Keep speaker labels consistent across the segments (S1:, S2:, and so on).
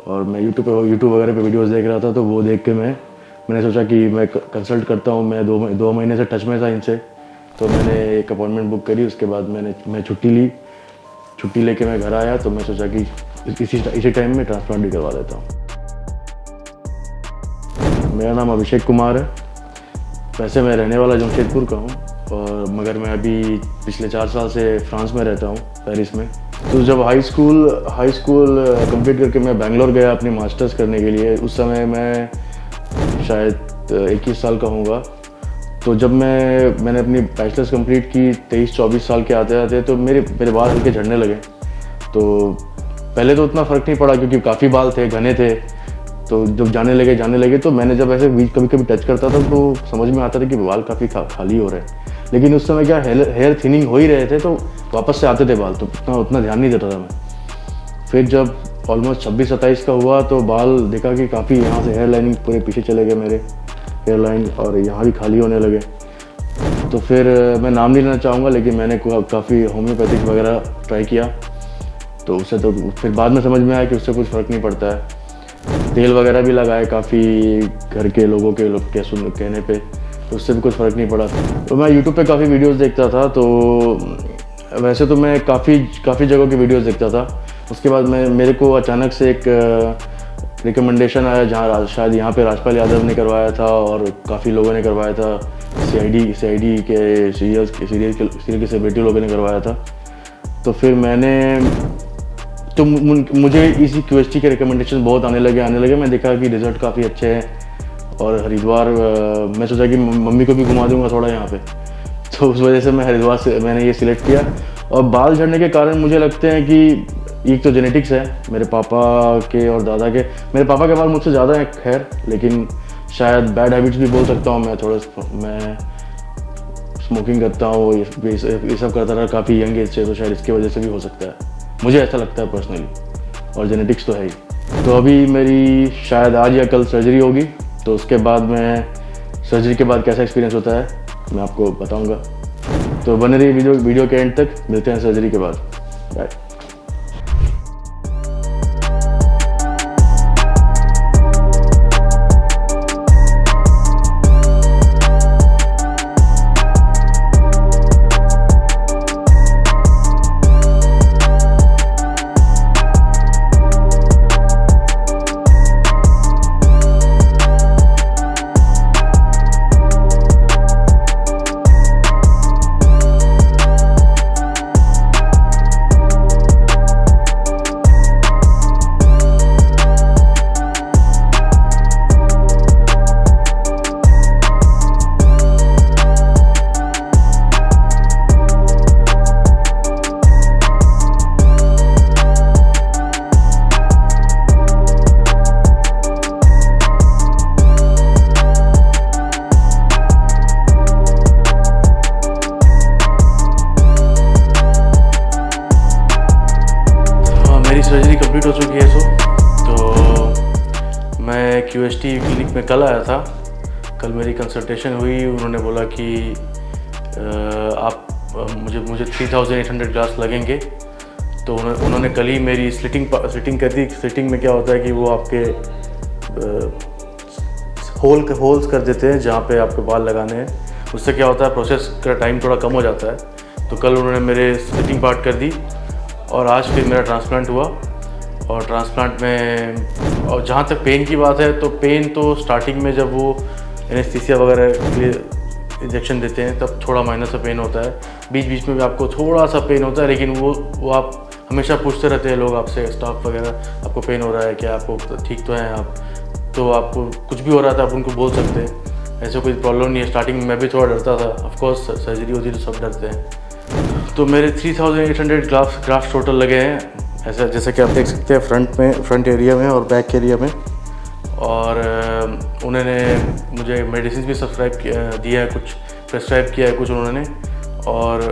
S1: और मैं यूट्यूब वगैरह पे वीडियोस देख रहा था, तो वो देख के मैंने सोचा कि मैं कंसल्ट करता हूँ। मैं 2 महीने से टच में था इनसे, तो मैंने एक अपॉइंटमेंट बुक करी। उसके बाद मैं छुट्टी लेके मैं घर आया, तो मैं सोचा कि इसी टाइम में ट्रांसप्लांट भी करवा लेता हूँ। मेरा नाम अभिषेक कुमार है। वैसे मैं रहने वाला जमशेदपुर का हूँ, और मगर मैं अभी पिछले 4 साल से फ्रांस में रहता हूँ, पेरिस में। तो जब हाई स्कूल कंप्लीट करके मैं बैंगलोर गया अपनी मास्टर्स करने के लिए, उस समय मैं शायद 21 साल का होऊंगा। तो जब मैंने अपनी बैचलर्स कंप्लीट की 23-24 साल के आते आते, तो मेरे बाल हल्के झड़ने लगे। तो पहले तो उतना फ़र्क नहीं पड़ा क्योंकि काफ़ी बाल थे, घने थे। तो जब जाने लगे तो मैंने जब ऐसे कभी टच करता था तो समझ में आता था कि बाल काफ़ी खाली हो रहे हैं। लेकिन उस समय क्या हेयर थिनिंग हो ही रहे थे, तो वापस से आते थे बाल, तो उतना ध्यान नहीं देता था मैं। फिर जब ऑलमोस्ट 26-27 का हुआ तो बाल देखा कि काफ़ी यहाँ से हेयर लाइनिंग पूरे पीछे चले गए मेरे हेयर लाइन, और यहाँ भी खाली होने लगे। तो फिर मैं नाम नहीं लेना चाहूँगा, लेकिन मैंने काफ़ी होम्योपैथिक वगैरह ट्राई किया। तो उससे तो फिर बाद में समझ में आया कि उससे कुछ फ़र्क नहीं पड़ता है। तेल वगैरह भी लगाए काफ़ी घर के लोगों के कहने पे, तो उससे भी कुछ फ़र्क नहीं पड़ा। तो मैं यूट्यूब पे काफ़ी वीडियोस देखता था। तो वैसे तो मैं काफ़ी जगहों की वीडियोस देखता था। उसके बाद मेरे को अचानक से एक रिकमेंडेशन आया, जहाँ शायद यहाँ पे राजपाल यादव ने करवाया था और काफ़ी लोगों ने करवाया था। सीआईडी के सीरियल के सेलिब्रिटी लोगों ने करवाया था। तो फिर मुझे इसी क्यूएसटी के रिकमेंडेशन बहुत आने लगे। मैं देखा कि रिजल्ट काफ़ी अच्छे हैं, और हरिद्वार मैं सोचा कि मम्मी को भी घुमा दूंगा थोड़ा यहाँ पे। तो उस वजह से मैं हरिद्वार से मैंने ये सिलेक्ट किया। और बाल झड़ने के कारण मुझे लगते हैं कि एक तो जेनेटिक्स है मेरे पापा के और दादा के। मेरे पापा के बाल मुझसे ज़्यादा हैं खैर, लेकिन शायद बैड हैबिट्स भी बोल सकता हूँ। मैं स्मोकिंग करता हूँ, ये सब करता रहा काफ़ी यंग एज से, तो शायद इसकी वजह से भी हो सकता है, मुझे ऐसा लगता है पर्सनली। और जेनेटिक्स तो है ही। तो अभी मेरी शायद आज या कल सर्जरी होगी, तो उसके बाद सर्जरी के बाद कैसा एक्सपीरियंस होता है मैं आपको बताऊंगा। तो बने रहिए वीडियो के एंड तक। मिलते हैं सर्जरी के बाद। बाय। सर्जरी कंप्लीट हो चुकी है। तो मैं क्यूएसटी क्लिनिक में कल आया था। कल मेरी कंसल्टेशन हुई। उन्होंने बोला कि मुझे 3800 ग्लास लगेंगे। तो उन्होंने कल ही मेरी स्लिटिंग कर दी। स्लिटिंग में क्या होता है कि वो आपके होल्स कर देते हैं जहाँ पे आपके बाल लगाने हैं। उससे क्या होता है, प्रोसेस का टाइम थोड़ा कम हो जाता है। तो कल उन्होंने मेरे स्लिटिंग पार्ट कर दी, और आज फिर मेरा ट्रांसप्लांट हुआ। और ट्रांसप्लांट में, और जहाँ तक पेन की बात है, तो पेन तो स्टार्टिंग में जब वो एनेस्थीसिया वगैरह के लिए इंजेक्शन देते हैं तब थोड़ा माइनर सा पेन होता है। बीच बीच में भी आपको थोड़ा सा पेन होता है, लेकिन वो आप हमेशा पूछते रहते हैं लोग आपसे, स्टाफ वगैरह, आपको पेन हो रहा है क्या, आपको ठीक तो हैं आप, तो आपको कुछ भी हो रहा था आप उनको बोल सकते हैं, ऐसा कोई प्रॉब्लम नहीं है। स्टार्टिंग में मैं भी थोड़ा डरता था, ऑफकोर्स सर्जरी होती है तो सब डरते हैं। तो मेरे 3800 ग्राफ्ट टोटल लगे हैं, ऐसा जैसे कि आप देख सकते हैं फ्रंट एरिया में और बैक एरिया में। और उन्होंने मुझे मेडिसिन भी दिया है, कुछ प्रेस्क्राइब किया है कुछ उन्होंने, और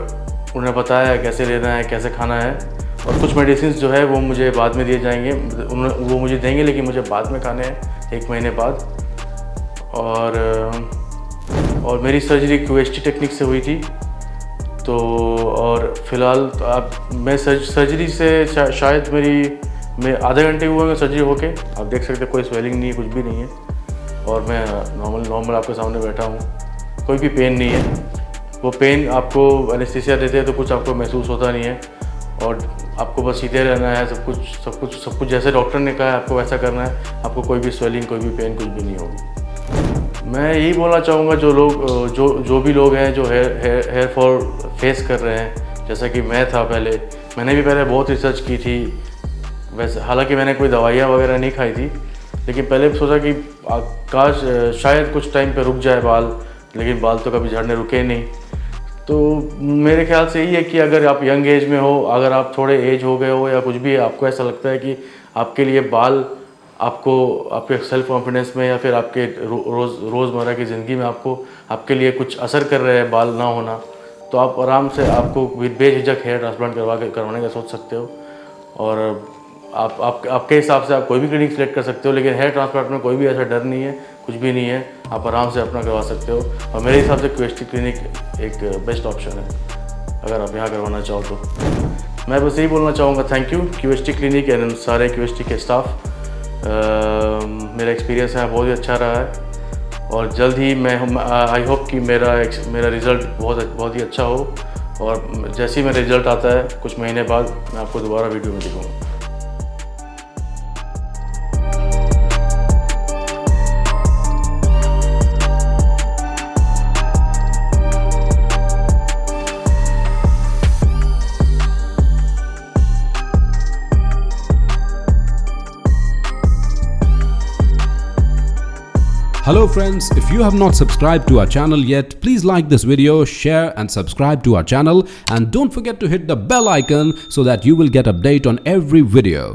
S1: उन्होंने बताया कैसे लेना है, कैसे खाना है। और कुछ मेडिसिन जो है वो मुझे बाद में दिए जाएंगे, वो मुझे देंगे, लेकिन मुझे बाद में खाने हैं 1 महीने बाद। और मेरी सर्जरी क्यूएसटी टेक्निक से हुई थी। तो और फिलहाल तो मैं सर्जरी से शायद मैं आधे घंटे हुए मैं सर्जरी होके, आप देख सकते हैं कोई स्वेलिंग नहीं है, कुछ भी नहीं है, और मैं नॉर्मल आपके सामने बैठा हूँ, कोई भी पेन नहीं है। वो पेन आपको एनेस्थीसिया देते हैं तो कुछ आपको महसूस होता नहीं है, और आपको बस सीधे रहना है, सब कुछ जैसे डॉक्टर ने कहा है आपको वैसा करना है, आपको कोई भी स्वेलिंग, कोई भी पेन, कुछ भी नहीं होगी। मैं यही बोलना चाहूँगा जो भी लोग हैं जो हेयर फॉल फेस कर रहे हैं, जैसा कि मैं था पहले, मैंने भी पहले बहुत रिसर्च की थी, वैसे हालांकि मैंने कोई दवाइयाँ वगैरह नहीं खाई थी, लेकिन पहले सोचा कि काश शायद कुछ टाइम पे रुक जाए बाल, लेकिन बाल तो कभी झड़ने रुके नहीं। तो मेरे ख्याल से यही है कि अगर आप यंग एज में हो, अगर आप थोड़े एज हो गए हो या कुछ भी, आपको ऐसा लगता है कि आपके लिए बाल आपको आपके सेल्फ कॉन्फिडेंस में या फिर आपके रोज़मर्रा की ज़िंदगी में आपके लिए कुछ असर कर रहे हैं बाल ना होना, तो आप आराम से आपको बेझिझक हेयर ट्रांसप्लांट करवाने का सोच सकते हो। और आपके हिसाब से आप कोई भी क्लिनिक सेलेक्ट कर सकते हो, लेकिन हेयर ट्रांसप्लांट में कोई भी ऐसा डर नहीं है, कुछ भी नहीं है, आप आराम से अपना करवा सकते हो। और मेरे हिसाब से क्यूएसटी क्लिनिक एक बेस्ट ऑप्शन है अगर आप यहाँ करवाना चाहो तो। मैं बस यही बोलना चाहूँगा, थैंक यू क्यूएसटी क्लिनिक एंड सारे क्यूएसटी के स्टाफ। मेरा एक्सपीरियंस है बहुत ही अच्छा रहा है, और जल्द ही आई होप कि मेरा रिज़ल्ट बहुत ही अच्छा हो, और जैसे ही मेरा रिज़ल्ट आता है कुछ महीने बाद मैं आपको दोबारा वीडियो में दिखाऊँगा।
S2: Hello friends, if you have not subscribed to our channel yet, please like this video, share and subscribe to our channel, and don't forget to hit the bell icon so that you will get update on every video.